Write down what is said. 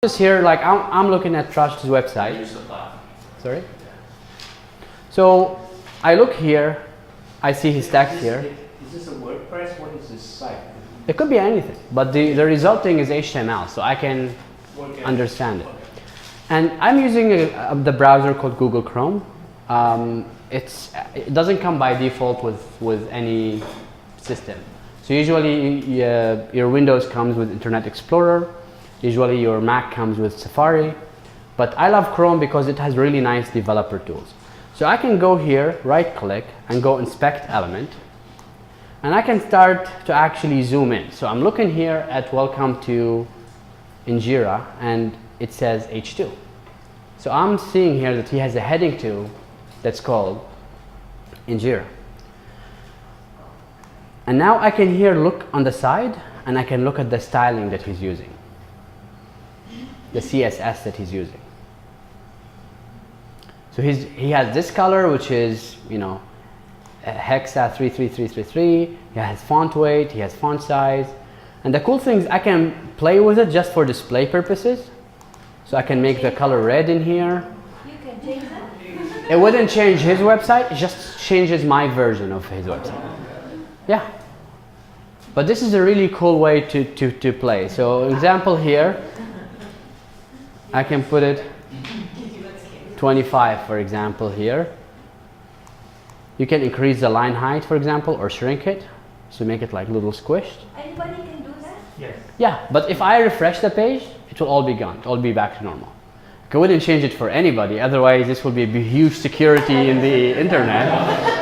Just here, like I'm looking at Trash's website. Sorry. So I look here, I see his text here. Is this a WordPress? What is this site? It could be anything, but the resulting is HTML, so I can understand it. And I'm using the browser called Google Chrome. It doesn't come by default with any system. So usually your Windows comes with Internet Explorer. Usually your Mac comes with Safari. But I love Chrome because it has really nice developer tools. So I can go here, right click, and go inspect element. And I can start to actually zoom in. So I'm looking here at welcome to Injera, and it says H2. So I'm seeing here that he has a heading 2 that's called Injera. And now I can here look on the side, and I can look at the styling that he's using, the CSS that he's using. So he has this color, which is, you know, Hexa 33333. He has font weight, he has font size. And the cool thing is I can play with it just for display purposes. So I can make the color red in here. You can change that? It wouldn't change his website, it just changes my version of his website. Yeah. But this is a really cool way to play. So example here, I can put it 25, for example, here. You can increase the line height, for example, or shrink it, so make it like little squished. Anybody can do that? Yes. Yeah, but if I refresh the page, it will all be gone. It will be back to normal. I wouldn't change it for anybody, otherwise this will be a huge security in the internet.